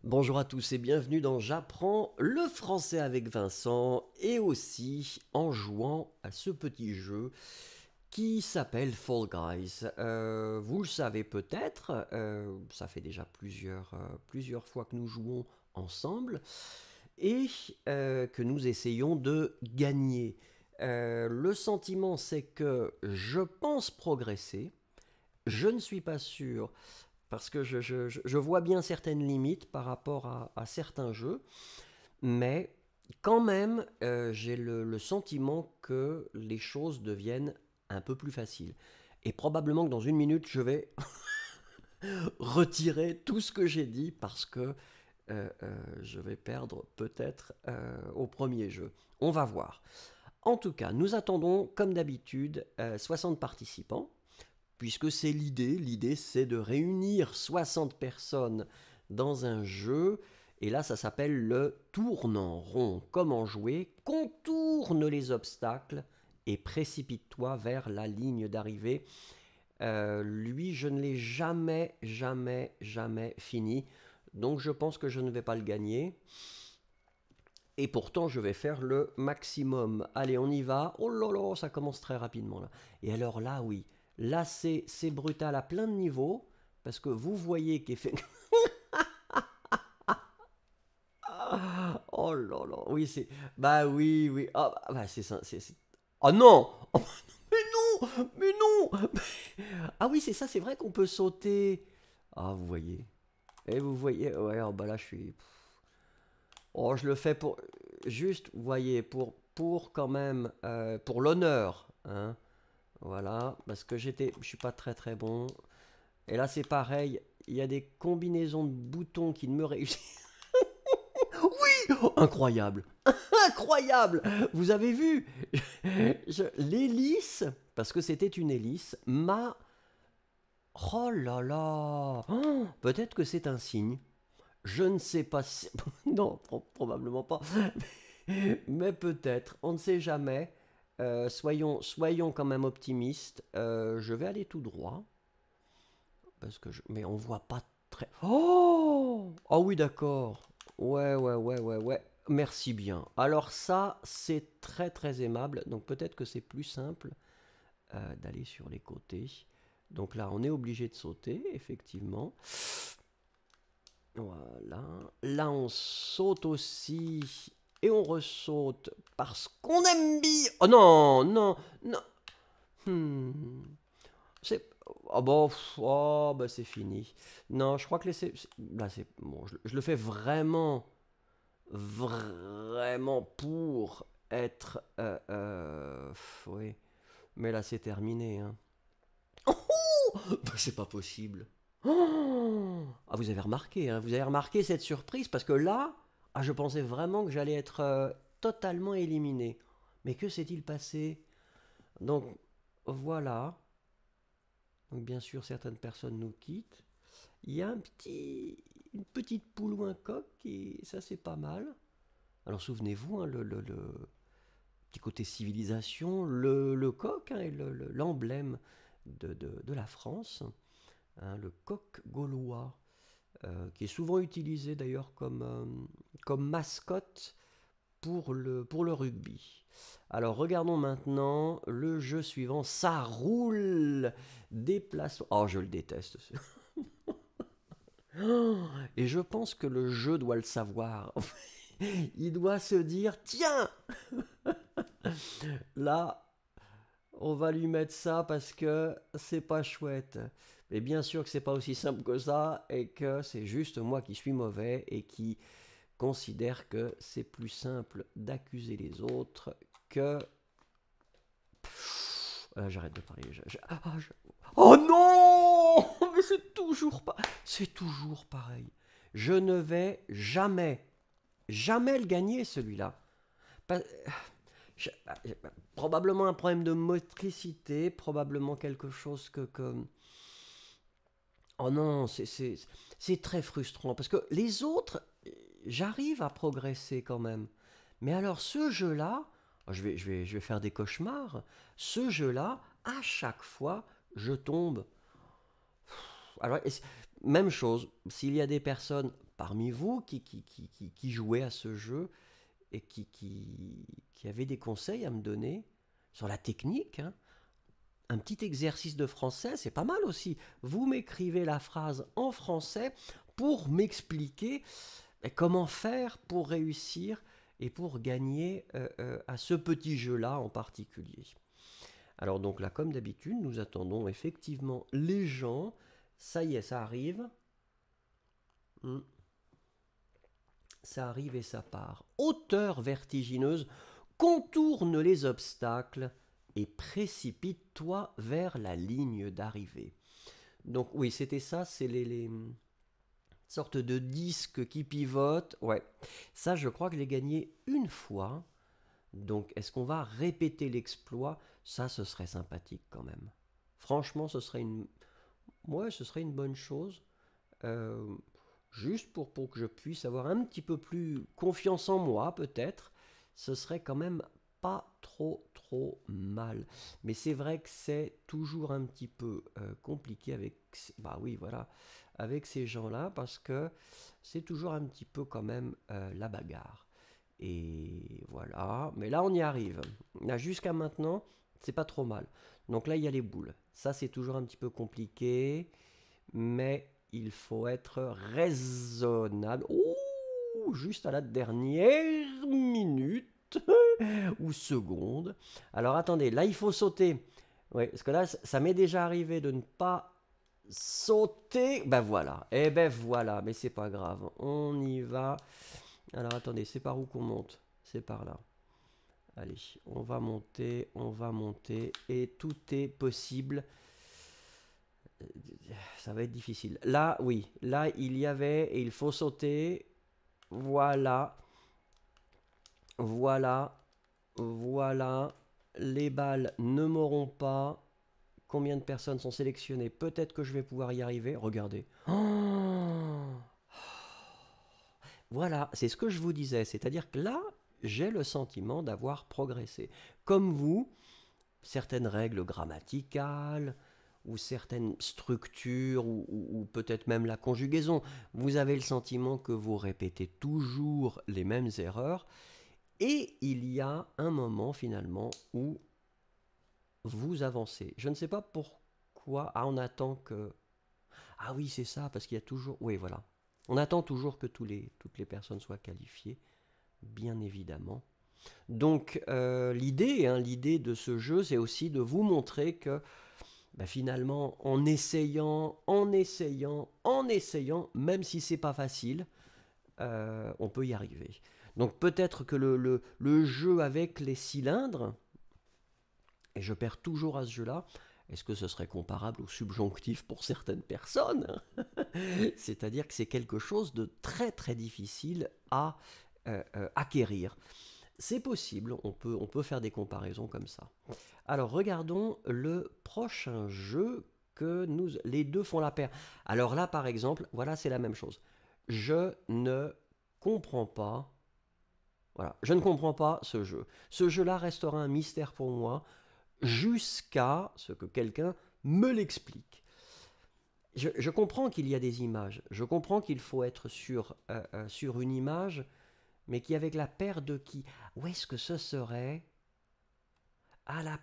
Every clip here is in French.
Bonjour à tous et bienvenue dans J'apprends le français avec Vincent et aussi en jouant à ce petit jeu qui s'appelle Fall Guys. Vous le savez peut-être, ça fait déjà plusieurs fois que nous jouons ensemble et que nous essayons de gagner. Le sentiment c'est que je pense progresser, je ne suis pas sûr parce que je vois bien certaines limites par rapport à certains jeux, mais quand même, j'ai le sentiment que les choses deviennent un peu plus faciles. Et probablement que dans une minute, je vais retirer tout ce que j'ai dit parce que je vais perdre peut-être au premier jeu. On va voir. En tout cas, nous attendons, comme d'habitude, 60 participants puisque c'est l'idée. L'idée, c'est de réunir 60 personnes dans un jeu. Et là, ça s'appelle le tourne en rond. Comment jouer? Contourne les obstacles et précipite-toi vers la ligne d'arrivée. Lui, je ne l'ai jamais fini. Donc, je pense que je ne vais pas le gagner. Et pourtant, je vais faire le maximum. Allez, on y va. Oh là là, ça commence très rapidement là. Et alors là, oui. Là, c'est brutal à plein de niveaux. Parce que vous voyez qu'effectivement... Oh là là. Oui, c'est... Bah oui, oui. Ah, bah c'est ça. Oh non. Oh, mais non. Mais non. Ah oui, c'est ça. C'est vrai qu'on peut sauter. Ah, vous voyez. Et vous voyez... Ouais, oh, bah là, je suis... Oh, je le fais pour... Juste, vous voyez, pour quand même... pour l'honneur. Hein. Voilà, parce que je suis pas très bon. Et là c'est pareil, il y a des combinaisons de boutons qui ne me réussissent. Oui, oh, incroyable, incroyable. Vous avez vu, l'hélice, parce que c'était une hélice, m'a... Oh là là, oh, peut-être que c'est un signe. Je ne sais pas si... Non, probablement pas. Mais peut-être, on ne sait jamais. Soyons quand même optimistes. Je vais aller tout droit. Mais on voit pas très... Oh! Ah oui, d'accord. Ouais. Merci bien. Alors ça, c'est très aimable. Donc peut-être que c'est plus simple d'aller sur les côtés. Donc là, on est obligé de sauter, effectivement. Voilà. Là, on saute aussi. Et on ressaute parce qu'on aime bien. Oh non, non. Hmm. C'est... Oh bon, oh, bah c'est fini. Non, je crois que là, c'est bon, je le fais vraiment pour être... oui, mais là c'est terminé. Hein. Oh, bah, c'est pas possible. Oh, ah, vous avez remarqué, hein, vous avez remarqué cette surprise parce que là, ah, je pensais vraiment que j'allais être totalement éliminé. Mais que s'est-il passé? Donc voilà. Donc bien sûr, certaines personnes nous quittent. Il y a une petite poule ou un coq, et ça c'est pas mal. Alors souvenez-vous, hein, le petit côté civilisation, le coq hein, est l'emblème de la France, hein, le coq gaulois, qui est souvent utilisé d'ailleurs comme mascotte pour le rugby. Alors regardons maintenant le jeu suivant, ça roule, déplacement. Oh, je le déteste. Et je pense que le jeu doit le savoir. Il doit se dire, tiens, là, on va lui mettre ça parce que c'est pas chouette. Mais bien sûr que c'est pas aussi simple que ça et que c'est juste moi qui suis mauvais et qui considère que c'est plus simple d'accuser les autres que... j'arrête de parler. Oh non. Mais c'est toujours pareil. Je ne vais jamais le gagner celui-là. Pas- je- Probablement un problème de motricité, probablement quelque chose que... Oh non, c'est très frustrant parce que les autres, j'arrive à progresser quand même. Mais alors ce jeu-là, oh, je vais faire des cauchemars. Ce jeu-là, à chaque fois, je tombe. Alors, même chose, s'il y a des personnes parmi vous qui jouaient à ce jeu et qui avaient des conseils à me donner sur la technique, hein, un petit exercice de français, c'est pas mal aussi. Vous m'écrivez la phrase en français pour m'expliquer comment faire pour réussir et pour gagner à ce petit jeu-là en particulier. Alors donc là, comme d'habitude, nous attendons effectivement les gens. Ça y est, ça arrive. Ça arrive et ça part. Hauteur vertigineuse, contourne les obstacles et précipite-toi vers la ligne d'arrivée. Donc oui, c'était ça, c'est les sortes de disques qui pivotent. Ouais, ça je crois que je l'ai gagné une fois. Donc est-ce qu'on va répéter l'exploit? Ça, ce serait sympathique quand même. Franchement, ce serait une... Ouais, ce serait une bonne chose. Euh, Juste pour que je puisse avoir un petit peu plus confiance en moi, peut-être. Ce serait quand même pas trop mal. Mais c'est vrai que c'est toujours un petit peu compliqué avec, bah oui, voilà, avec ces gens-là, parce que c'est toujours un petit peu quand même la bagarre. Et voilà, mais là on y arrive. Là jusqu'à maintenant, c'est pas trop mal. Donc là il y a les boules. Ça c'est toujours un petit peu compliqué, mais il faut être raisonnable. Ouh, juste à la dernière minute ou seconde. Alors attendez, là il faut sauter. Ouais, parce que là ça m'est déjà arrivé de ne pas sauter. Ben voilà, et ben voilà, mais c'est pas grave. On y va. Alors attendez, c'est par où qu'on monte? C'est par là. Allez, on va monter, et tout est possible. Ça va être difficile. Là, oui, là, il y avait, et il faut sauter. Voilà, voilà, voilà. Les balles ne m'auront pas. Combien de personnes sont sélectionnées? Peut-être que je vais pouvoir y arriver. Regardez. Oh, voilà, c'est ce que je vous disais. C'est-à-dire que là, j'ai le sentiment d'avoir progressé. Comme vous, certaines règles grammaticales, ou certaines structures, ou peut-être même la conjugaison. Vous avez le sentiment que vous répétez toujours les mêmes erreurs, et il y a un moment finalement où vous avancez. Je ne sais pas pourquoi. Ah, on attend que... Ah oui, c'est ça, parce qu'il y a toujours... Oui, voilà. On attend toujours que toutes les personnes soient qualifiées, bien évidemment. Donc l'idée de ce jeu, c'est aussi de vous montrer que ben, finalement, en essayant, même si c'est pas facile, on peut y arriver. Donc peut-être que le jeu avec les cylindres, et je perds toujours à ce jeu-là, est-ce que ce serait comparable au subjonctif pour certaines personnes? C'est-à-dire que c'est quelque chose de très difficile à acquérir. C'est possible, on peut faire des comparaisons comme ça. Alors regardons le prochain jeu que les deux font la paire. Alors là par exemple, voilà c'est la même chose. Je ne comprends pas, voilà, je ne comprends pas ce jeu. Ce jeu-là restera un mystère pour moi jusqu'à ce que quelqu'un me l'explique. Je comprends qu'il y a des images, je comprends qu'il faut être sur une image, mais qui avec la paire de qui? Où est-ce que ce serait? À la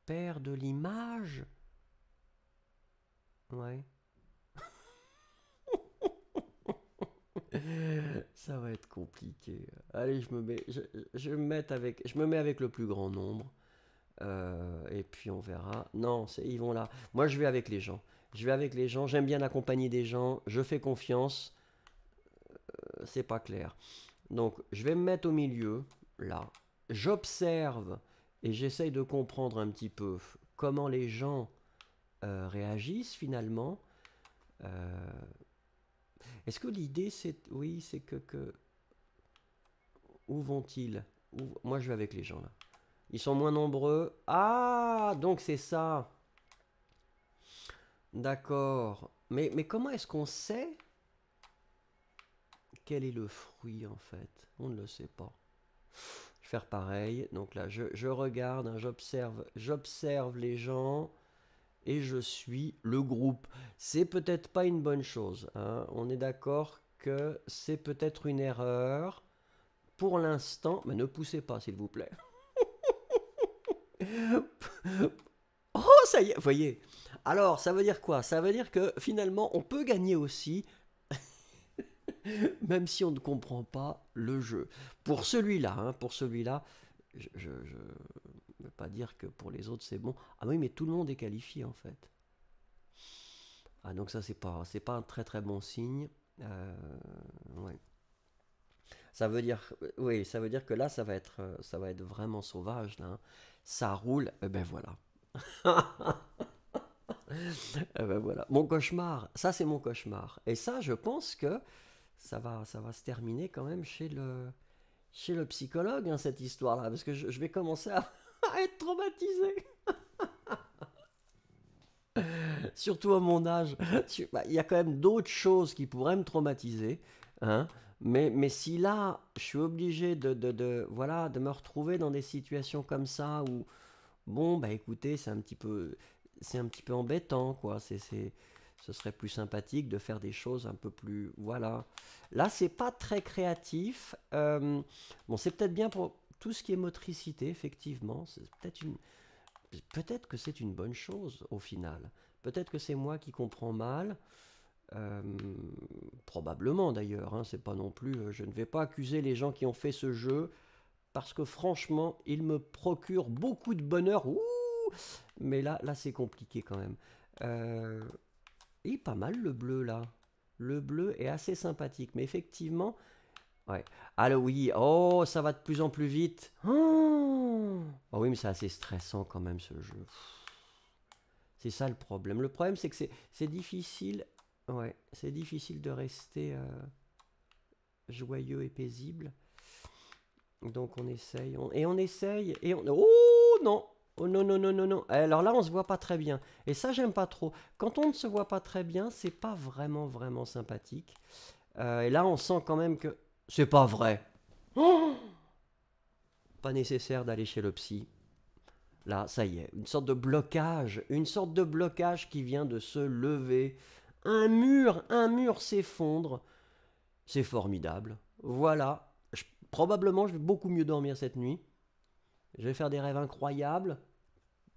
paire de l'image? Ouais. Ça va être compliqué. Allez, je me mets avec le plus grand nombre. Et puis on verra. Non, ils vont là. Moi, je vais avec les gens. Je vais avec les gens. J'aime bien accompagner des gens. Je fais confiance. C'est pas clair. Donc, je vais me mettre au milieu, là. J'observe et j'essaye de comprendre un petit peu comment les gens réagissent finalement. Euh, Est-ce que l'idée, c'est... Oui, c'est que... Où vont-ils? Moi, je vais avec les gens, là. Ils sont moins nombreux. Ah, donc c'est ça. D'accord. Mais comment est-ce qu'on sait quel est le fruit, en fait? On ne le sait pas. Je vais faire pareil. Donc là, je regarde, hein, j'observe les gens. et je suis le groupe. C'est peut-être pas une bonne chose, hein. On est d'accord que c'est peut-être une erreur. Pour l'instant, mais ne poussez pas s'il vous plaît. Oh, ça y est, voyez. Alors, ça veut dire quoi? Ça veut dire que finalement, on peut gagner aussi, même si on ne comprend pas le jeu. Pour celui-là, hein, pour celui-là, je ne veux pas dire que pour les autres c'est bon. Ah oui, mais tout le monde est qualifié en fait. Ah donc ça c'est pas un très très bon signe. Ouais. Ça veut dire, oui, ça veut dire que là ça va être vraiment sauvage là, hein. Ça roule, eh ben voilà. Eh ben voilà. Mon cauchemar, ça c'est mon cauchemar. Et ça, je pense que ça va se terminer quand même chez le psychologue, hein, cette histoire-là, parce que je vais commencer à, à être traumatisé. Surtout à mon âge. Bah, il y a quand même d'autres choses qui pourraient me traumatiser, hein. Mais si là, je suis obligé voilà, de me retrouver dans des situations comme ça où, bon, bah écoutez, c'est un petit peu embêtant, quoi. Ce serait plus sympathique de faire des choses un peu plus, voilà. Là, c'est pas très créatif. Bon, c'est peut-être bien pour tout ce qui est motricité, effectivement. Peut-être que c'est une bonne chose au final. Peut-être que c'est moi qui comprends mal. Euh, Probablement d'ailleurs, hein, c'est pas non plus. Je ne vais pas accuser les gens qui ont fait ce jeu parce que franchement, il me procure beaucoup de bonheur. Ouh, mais là c'est compliqué quand même. Euh, et pas mal le bleu là. Le bleu est assez sympathique, mais effectivement, ouais. Ah oui, oh, ça va de plus en plus vite. Oh, ah oui, mais c'est assez stressant quand même ce jeu. C'est ça le problème. Le problème, c'est que c'est difficile. Ouais, c'est difficile de rester joyeux et paisible. Donc on essaye, et on essaye, et on... Oh non! Oh non, non, non, non, non. Alors là, on se voit pas très bien. Et ça, j'aime pas trop. Quand on ne se voit pas très bien, c'est pas vraiment, vraiment sympathique. Et là, on sent quand même que c'est pas vrai. Oh, pas nécessaire d'aller chez le psy. Là, ça y est, une sorte de blocage qui vient de se lever. Un mur s'effondre. C'est formidable. Voilà. Probablement, je vais beaucoup mieux dormir cette nuit. Je vais faire des rêves incroyables,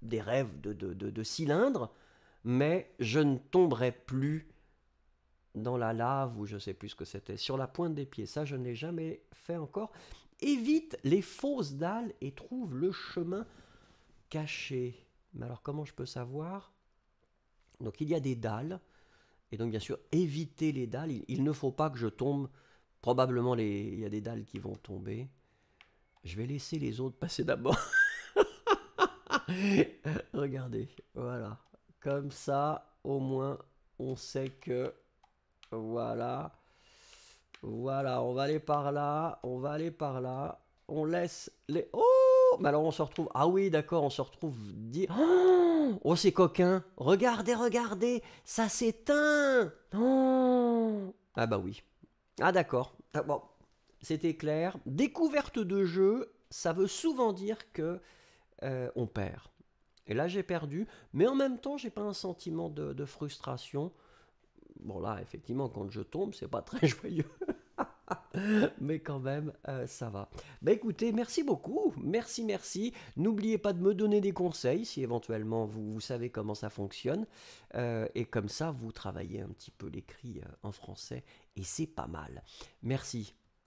des rêves de cylindres, mais je ne tomberai plus dans la lave ou je sais plus ce que c'était, sur la pointe des pieds. Ça, je ne l'ai jamais fait encore. Évite les fausses dalles et trouve le chemin caché. Mais alors, comment je peux savoir? Donc, il y a des dalles. Et donc, bien sûr, éviter les dalles. Il ne faut pas que je tombe. Probablement, il y a des dalles qui vont tomber. Je vais laisser les autres passer d'abord. Regardez, voilà. Comme ça, au moins, on sait que... Voilà. Voilà, on va aller par là. On va aller par là. On laisse les... Oh! Mais alors, on se retrouve... Ah oui, d'accord, on se retrouve... Oh, c'est coquin. Regardez, regardez. Ça s'éteint. Oh! Ah bah oui. Ah d'accord. Ah, bon, c'était clair. Découverte de jeu, ça veut souvent dire que on perd. Et là j'ai perdu, mais en même temps j'ai pas un sentiment de frustration. Bon là effectivement quand je tombe c'est pas très joyeux, mais quand même ça va. Bah écoutez, merci beaucoup, merci merci. N'oubliez pas de me donner des conseils si éventuellement vous savez comment ça fonctionne. Et comme ça vous travaillez un petit peu l'écrit en français et c'est pas mal. Merci.